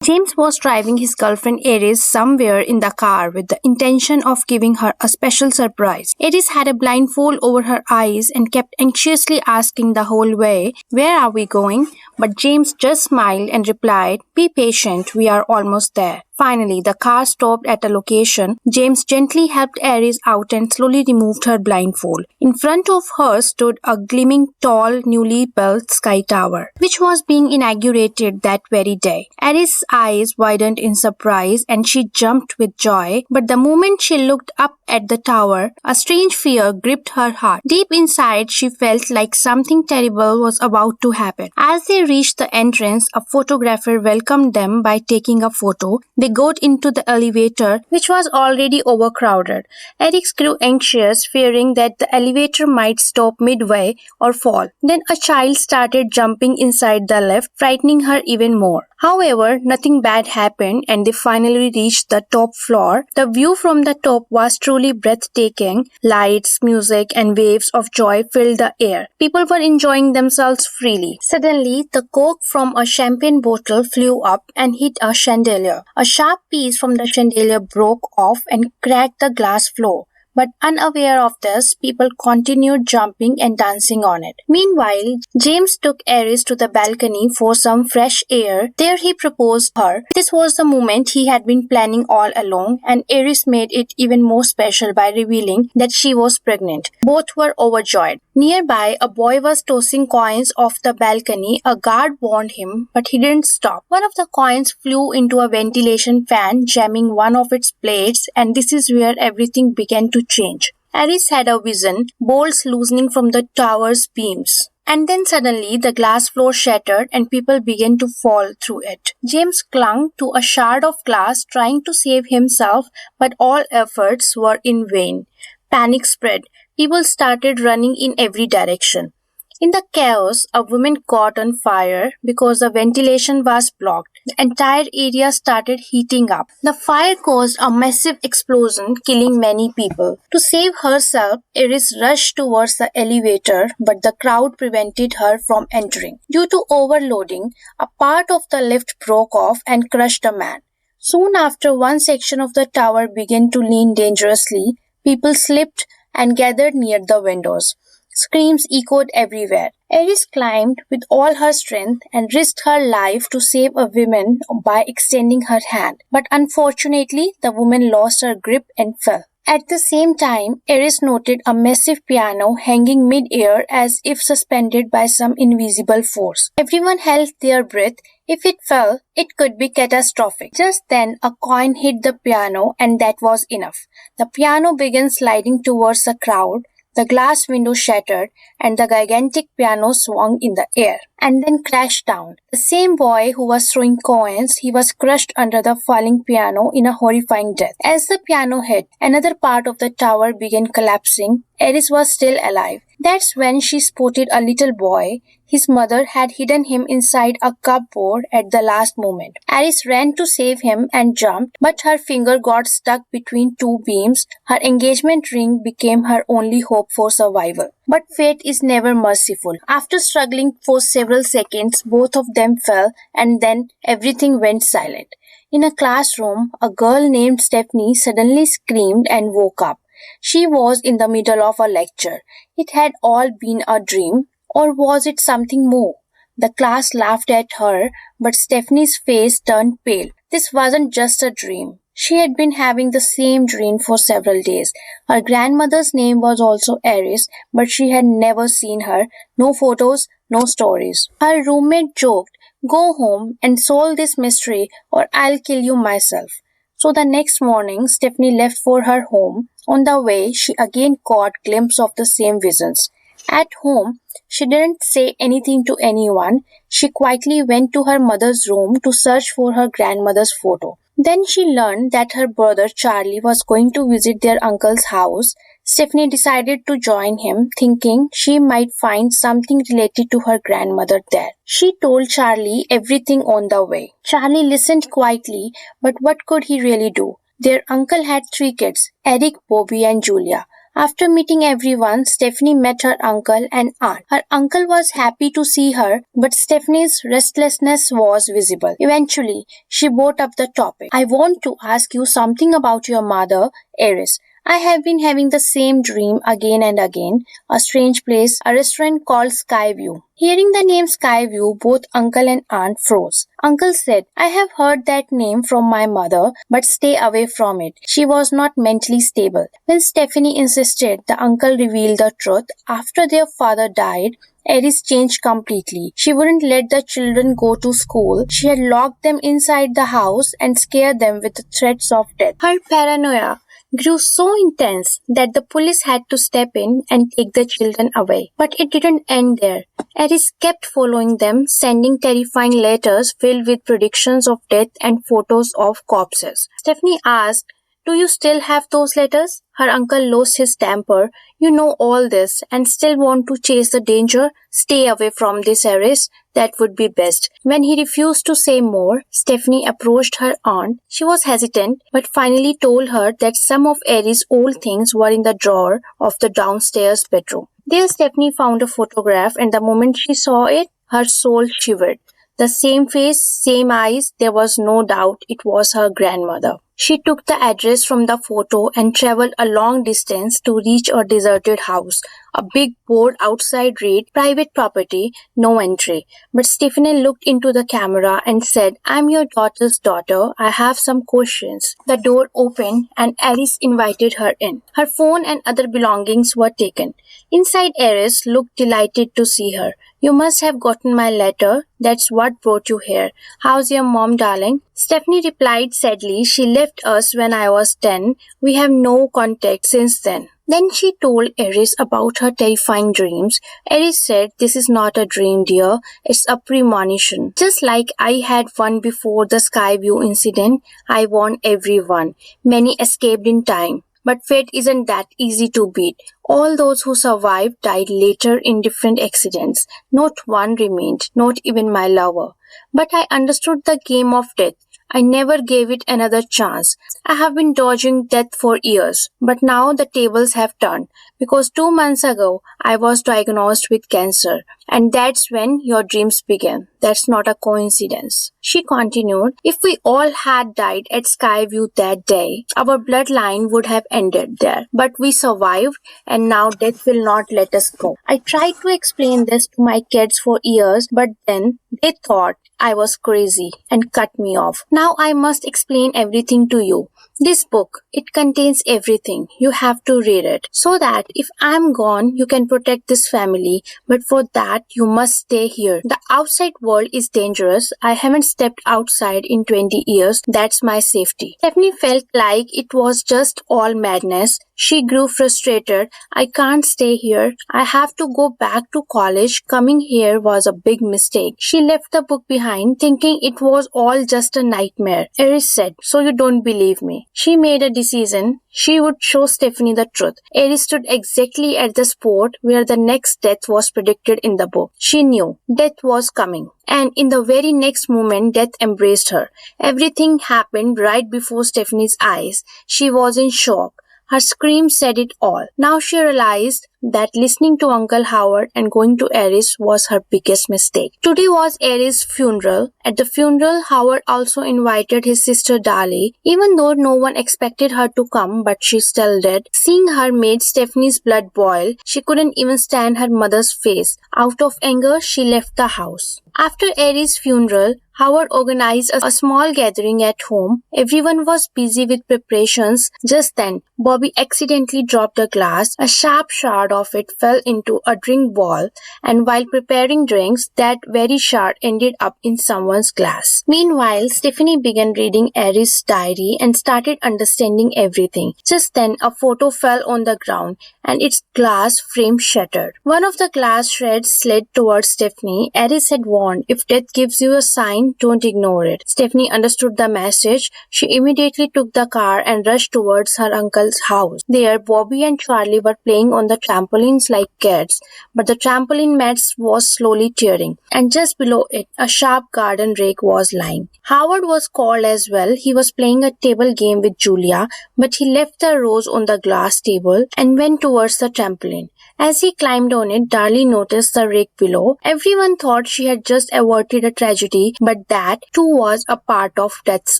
James was driving his girlfriend Aries somewhere in the car with the intention of giving her a special surprise. Aries had a blindfold over her eyes and kept anxiously asking the whole way, "Where are we going?" But James just smiled and replied, "Be patient, we are almost there." Finally, the car stopped at a location. James gently helped Aries out and slowly removed her blindfold. In front of her stood a gleaming, tall, newly built sky tower, which was being inaugurated that very day. Aries' eyes widened in surprise and she jumped with joy, but the moment she looked up at the tower, a strange fear gripped her heart. Deep inside, she felt like something terrible was about to happen. As they reached the entrance, a photographer welcomed them by taking a photo. They got into the elevator, which was already overcrowded. Eric grew anxious, fearing that the elevator might stop midway or fall. Then a child started jumping inside the lift, frightening her even more. However, nothing bad happened and they finally reached the top floor. The view from the top was truly breathtaking. Lights, music, and waves of joy filled the air. People were enjoying themselves freely. Suddenly, the cork from a champagne bottle flew up and hit a chandelier. A sharp piece from the chandelier broke off and cracked the glass floor. But unaware of this, people continued jumping and dancing on it. Meanwhile, James took Aries to the balcony for some fresh air. There he proposed her. This was the moment he had been planning all along, and Aries made it even more special by revealing that she was pregnant. Both were overjoyed. Nearby, a boy was tossing coins off the balcony. A guard warned him, but he didn't stop. One of the coins flew into a ventilation fan, jamming one of its blades, and this is where everything began to change. Aries had a vision, bolts loosening from the tower's beams. And then suddenly the glass floor shattered and people began to fall through it. James clung to a shard of glass, trying to save himself, but all efforts were in vain. Panic spread. People started running in every direction. In the chaos, a woman caught on fire because the ventilation was blocked. The entire area started heating up. The fire caused a massive explosion, killing many people. To save herself, Iris rushed towards the elevator, but the crowd prevented her from entering. Due to overloading, a part of the lift broke off and crushed a man. Soon after, one section of the tower began to lean dangerously. People slipped and gathered near the windows. Screams echoed everywhere. Aries climbed with all her strength and risked her life to save a woman by extending her hand. But unfortunately, the woman lost her grip and fell. At the same time, Aries noted a massive piano hanging mid-air as if suspended by some invisible force. Everyone held their breath. If it fell, it could be catastrophic. Just then, a coin hit the piano and that was enough. The piano began sliding towards the crowd. The glass window shattered and the gigantic piano swung in the air and then crashed down. The same boy who was throwing coins, he was crushed under the falling piano in a horrifying death. As the piano hit, another part of the tower began collapsing. Aries was still alive. That's when she spotted a little boy. His mother had hidden him inside a cupboard at the last moment. Aries ran to save him and jumped, but her finger got stuck between two beams. Her engagement ring became her only hope for survival. But fate is never merciful. After struggling for several seconds, both of them fell and then everything went silent. In a classroom, a girl named Stephanie suddenly screamed and woke up. She was in the middle of a lecture. It had all been a dream, or was it something more? The class laughed at her, but Stephanie's face turned pale. This wasn't just a dream. She had been having the same dream for several days. Her grandmother's name was also Aries, but she had never seen her. No photos, no stories. Her roommate joked, "Go home and solve this mystery or I'll kill you myself." So the next morning, Stephanie left for her home. On the way, she again caught a glimpse of the same visions. At home, she didn't say anything to anyone. She quietly went to her mother's room to search for her grandmother's photo. Then she learned that her brother Charlie was going to visit their uncle's house. Stephanie decided to join him, thinking she might find something related to her grandmother there. She told Charlie everything on the way. Charlie listened quietly, but what could he really do? Their uncle had 3 kids, Eric, Bobby, and Julia. After meeting everyone, Stephanie met her uncle and aunt. Her uncle was happy to see her, but Stephanie's restlessness was visible. Eventually, she brought up the topic. I want to ask you something about your mother, Eris. I have been having the same dream again and again. A strange place, a restaurant called Skyview. Hearing the name Skyview, both uncle and aunt froze. Uncle said, I have heard that name from my mother, but stay away from it. She was not mentally stable. When Stephanie insisted, the uncle revealed the truth. After their father died, Eris changed completely. She wouldn't let the children go to school. She had locked them inside the house and scared them with the threats of death. Her paranoia grew so intense that the police had to step in and take the children away. But it didn't end there. Eris kept following them, sending terrifying letters filled with predictions of death and photos of corpses. Stephanie asked, do you still have those letters? Her uncle lost his temper. You know all this and still want to chase the danger? Stay away from this, Eris. That would be best. When he refused to say more, Stephanie approached her aunt. She was hesitant, but finally told her that some of Eris' old things were in the drawer of the downstairs bedroom. There Stephanie found a photograph, and the moment she saw it, her soul shivered. The same face, same eyes, there was no doubt it was her grandmother. She took the address from the photo and traveled a long distance to reach a deserted house. A big board outside read, private property, no entry. But Stephanie looked into the camera and said, I'm your daughter's daughter. I have some questions. The door opened and Eris invited her in. Her phone and other belongings were taken. Inside, Eris looked delighted to see her. You must have gotten my letter. That's what brought you here. How's your mom, darling? Stephanie replied sadly, she left us when I was 10. We have no contact since then. Then she told Eris about her terrifying dreams. Eris said, this is not a dream, dear. It's a premonition. Just like I had one before the Skyview incident, I warned everyone. Many escaped in time. But fate isn't that easy to beat. All those who survived died later in different accidents. Not one remained, not even my lover. But I understood the game of death. I never gave it another chance. I have been dodging death for years, but now the tables have turned because 2 months ago I was diagnosed with cancer, and that's when your dreams began. That's not a coincidence. She continued, if we all had died at Skyview that day, our bloodline would have ended there. But we survived, and now death will not let us go. I tried to explain this to my kids for years, but then they thought I was crazy and cut me off. Now I must explain everything to you. This book, it contains everything. You have to read it so that if I'm gone, you can protect this family. But for that, you must stay here. The outside world is dangerous. I haven't stepped outside in 20 years. That's my safety. Stephanie felt like it was just all madness. She grew frustrated. I can't stay here. I have to go back to college. Coming here was a big mistake. She left the book behind, thinking it was all just a nightmare. Eris said, so you don't believe me. She made a decision. She would show Stephanie the truth. Eris stood exactly at the spot where the next death was predicted in the book. She knew death was coming. And in the very next moment, death embraced her. Everything happened right before Stephanie's eyes. She was in shock. Her scream said it all. Now she realized that listening to Uncle Howard and going to Eris was her biggest mistake. Today was Eris' funeral. At the funeral, Howard also invited his sister Dali, even though no one expected her to come, but she still did. Seeing her made Stephanie's blood boil. She couldn't even stand her mother's face. Out of anger, she left the house. After Eris' funeral, Howard organized a small gathering at home. Everyone was busy with preparations. Just then, Bobby accidentally dropped a glass. A sharp shard of it fell into a drink bowl, and while preparing drinks, that very shard ended up in someone's glass. Meanwhile, Stephanie began reading Eris' diary and started understanding everything. Just then, a photo fell on the ground, and its glass frame shattered. One of the glass shreds slid towards Stephanie. Eris had warned warned, if death gives you a sign, don't ignore it. Stephanie understood the message. She immediately took the car and rushed towards her uncle's house. There, Bobby and Charlie were playing on the trampolines like cats, but the trampoline mat was slowly tearing, and just below it, a sharp garden rake was lying. Howard was called as well. He was playing a table game with Julia, but he left the rose on the glass table and went towards the trampoline. As he climbed on it, Darlie noticed the rake below. Everyone thought she had just averted a tragedy, but that too was a part of Death's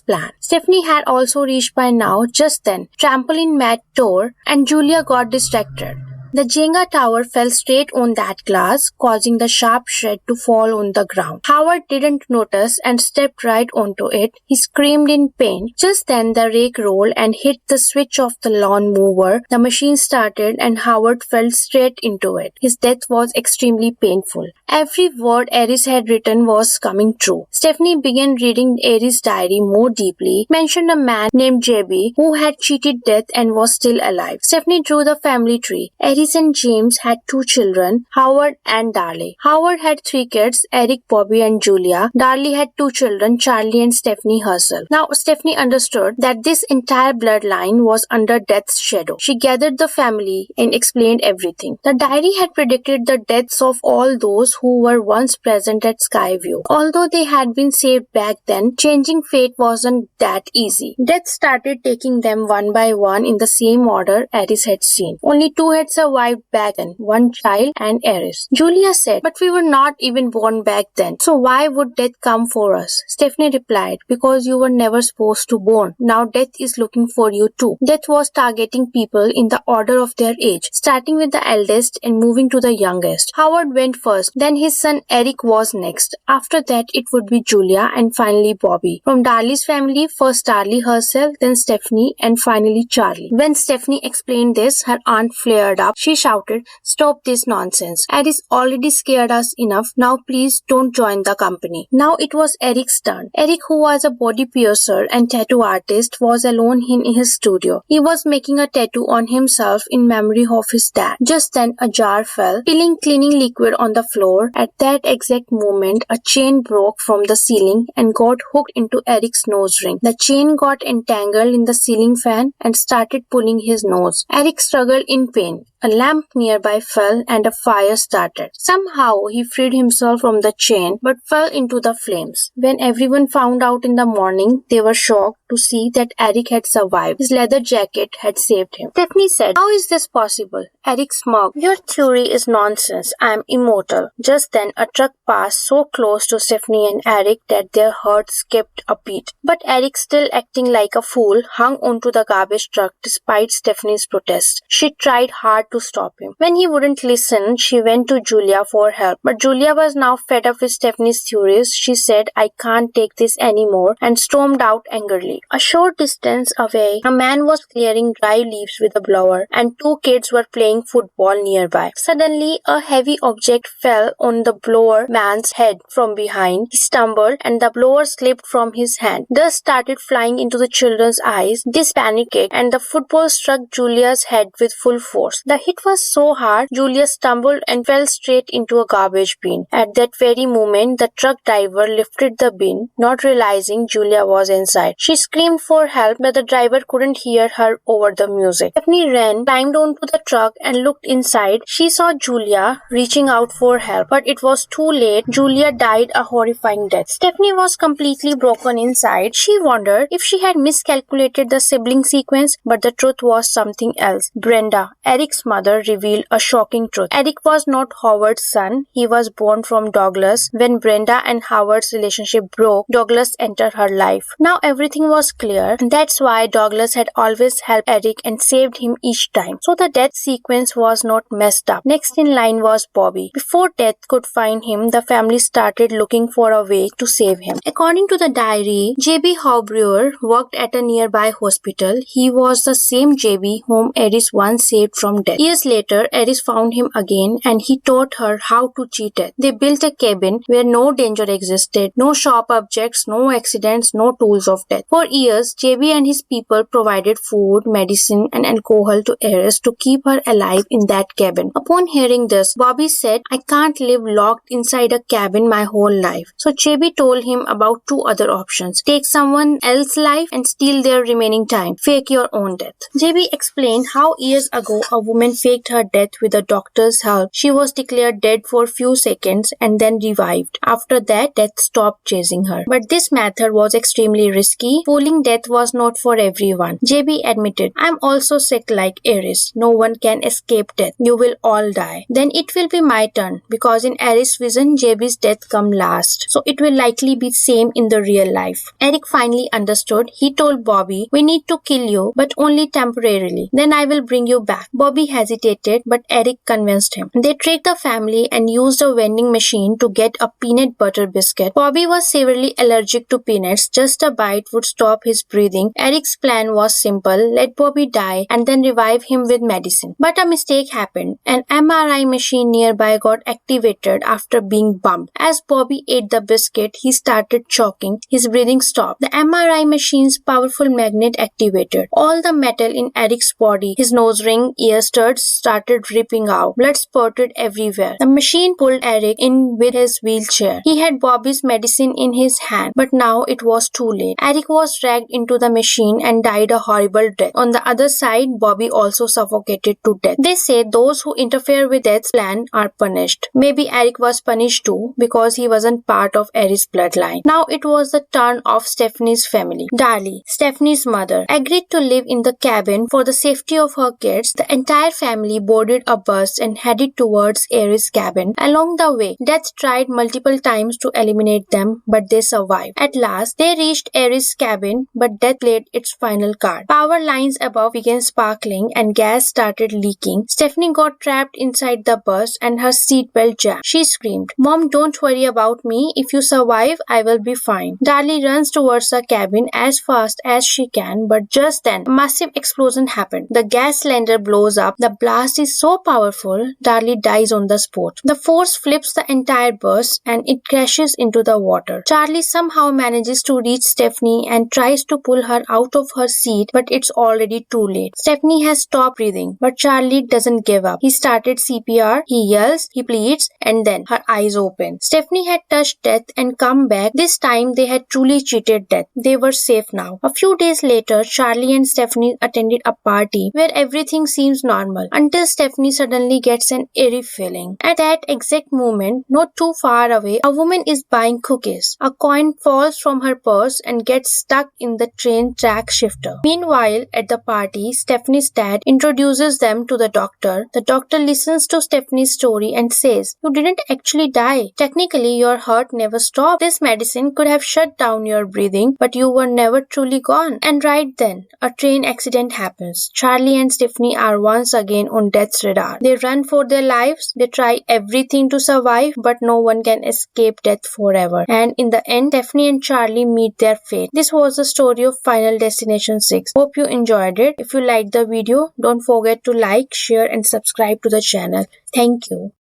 plan. Stephanie had also reached by now. Just then, trampoline mat tore and Julia got distracted. The Jenga tower fell straight on that glass, causing the sharp shred to fall on the ground. Howard didn't notice and stepped right onto it. He screamed in pain. Just then, the rake rolled and hit the switch of the lawn mower. The machine started and Howard fell straight into it. His death was extremely painful. Every word Aries had written was coming true. Stephanie began reading Aries' diary more deeply. It mentioned a man named JB who had cheated death and was still alive. Stephanie drew the family tree. Aries and James had 2 children, Howard and Darlie. Howard had 3 kids, Eric, Bobby and Julia. Darlie had 2 children, Charlie and Stephanie herself. Now Stephanie understood that this entire bloodline was under Death's shadow. She gathered the family and explained everything. The diary had predicted the deaths of all those who were once present at Skyview. Although they had been saved back then, changing fate wasn't that easy. Death started taking them one by one in the same order Aries had seen. Only 2 had survived back then, 1 child and Aries. Julia said, but we were not even born back then. So why would death come for us? Stephanie replied, because you were never supposed to born. Now death is looking for you too. Death was targeting people in the order of their age, starting with the eldest and moving to the youngest. Howard went first, then his son Eric was next. After that it would be Julia and finally Bobby. From Darlie's family, first Darlie herself, then Stephanie and finally Charlie. When Stephanie explained this, her aunt flared up. She shouted, stop this nonsense. Aries already scared us enough. Now please don't join the company. Now it was Eric's turn. Eric, who was a body piercer and tattoo artist, was alone in his studio. He was making a tattoo on himself in memory of his dad. Just then a jar fell, spilling cleaning liquid on the floor. At that exact moment, a chain broke from the ceiling and got hooked into Eric's nose ring. The chain got entangled in the ceiling fan and started pulling his nose. Eric struggled in pain. A lamp nearby fell and a fire started. Somehow he freed himself from the chain but fell into the flames. When everyone found out in the morning, they were shocked to see that Eric had survived. His leather jacket had saved him. Stephanie said, how is this possible? Eric smirked. Your theory is nonsense. I am immortal. Just then a truck passed so close to Stephanie and Eric that their hearts skipped a beat. But Eric, still acting like a fool, hung onto the garbage truck despite Stephanie's protest. She tried hard to stop him. When he wouldn't listen, she went to Julia for help. But Julia was now fed up with Stephanie's theories. She said, I can't take this anymore, and stormed out angrily. A short distance away, a man was clearing dry leaves with a blower, and 2 kids were playing football nearby. Suddenly, a heavy object fell on the blower man's head from behind. He stumbled, and the blower slipped from his hand. Dust started flying into the children's eyes. This panicked, and the football struck Julia's head with full force. The hit was so hard, Julia stumbled and fell straight into a garbage bin. At that very moment, the truck driver lifted the bin, not realizing Julia was inside. She screamed for help, but the driver couldn't hear her over the music. Stephanie ran, climbed onto the truck and looked inside. She saw Julia reaching out for help, but it was too late. Julia died a horrifying death. Stephanie was completely broken inside. She wondered if she had miscalculated the sibling sequence, but the truth was something else. Brenda, Eric's mother, revealed a shocking truth. Eric was not Howard's son. He was born from Douglas. When Brenda and Howard's relationship broke, Douglas entered her life. Now everything was clear, and that's why Douglas had always helped Eric and saved him each time. So the death sequence was not messed up. Next in line was Bobby. Before death could find him, the family started looking for a way to save him. According to the diary, J.B. Howbrewer worked at a nearby hospital. He was the same J.B. whom Aries once saved from death. Years later, Eris found him again and he taught her how to cheat it. They built a cabin where no danger existed, no sharp objects, no accidents, no tools of death. For years, JB and his people provided food, medicine, and alcohol to Eris to keep her alive in that cabin. Upon hearing this, Bobby said, "I can't live locked inside a cabin my whole life." So JB told him about two other options. Take someone else's life and steal their remaining time. Fake your own death. JB explained how years ago a woman faked her death with a doctor's help. She was declared dead for few seconds and then revived. After that, death stopped chasing her. But this method was extremely risky. Fooling death was not for everyone. JB admitted, "I'm also sick like Eris. No one can escape death. You will all die. Then it will be my turn, because in Eris' vision, JB's death come last. So it will likely be same in the real life." Eric finally understood. He told Bobby, "We need to kill you, but only temporarily. Then I will bring you back." Bobby hesitated, but Eric convinced him. They tricked the family and used a vending machine to get a peanut butter biscuit. Bobby was severely allergic to peanuts. Just a bite would stop his breathing. Eric's plan was simple: let Bobby die and then revive him with medicine. But a mistake happened. An MRI machine nearby got activated after being bumped. As Bobby ate the biscuit, he started choking. His breathing stopped. The MRI machine's powerful magnet activated. All the metal in Eric's body, his nose ring, ear studs, started ripping out. Blood spurted everywhere. The machine pulled Eric in with his wheelchair. He had Bobby's medicine in his hand, but now it was too late. Eric was dragged into the machine and died a horrible death. On the other side, Bobby also suffocated to death. They say those who interfere with Death's plan are punished. Maybe Eric was punished too, because he wasn't part of Eric's bloodline. Now it was the turn of Stephanie's family. Darlie, Stephanie's mother, agreed to live in the cabin for the safety of her kids. The entire family boarded a bus and headed towards Eric's cabin. Along the way, Death tried multiple times to eliminate them, but they survived. At last, they reached Eric's cabin, but Death played its final card. Power lines above began sparkling and gas started leaking. Stephanie got trapped inside the bus and her seatbelt jammed. She screamed, "Mom, don't worry about me. If you survive, I will be fine." Darlie runs towards the cabin as fast as she can, but just then, a massive explosion happened. The gas cylinder blows up. The blast is so powerful, Darlie dies on the spot. The force flips the entire bus and it crashes into the water. Charlie somehow manages to reach Stephanie and tries to pull her out of her seat, but it's already too late. Stephanie has stopped breathing, but Charlie doesn't give up. He started CPR, he yells, he pleads, and then her eyes open. Stephanie had touched Death and come back. This time they had truly cheated Death. They were safe now. A few days later, Charlie and Stephanie attended a party where everything seems normal until Stephanie suddenly gets an eerie feeling. At that exact moment, not too far away, a woman is buying cookies. A coin falls from her purse and gets stuck in the train track shifter. Meanwhile, at the party, Stephanie's dad introduces them to the doctor. The doctor listens to Stephanie's story and says, "You didn't actually die. Technically, your heart never stopped. This medicine could have shut down your breathing, but you were never truly gone." And right then, a train accident happens. Charlie and Stephanie are once again on Death's radar. They run for their lives. They try everything to survive, but no one can escape Death forever. And in the end, Stephanie and Charlie meet their fate. This was the story of Final Destination 6. Hope you enjoyed it. If you liked the video, don't forget to like, share and subscribe to the channel. Thank you.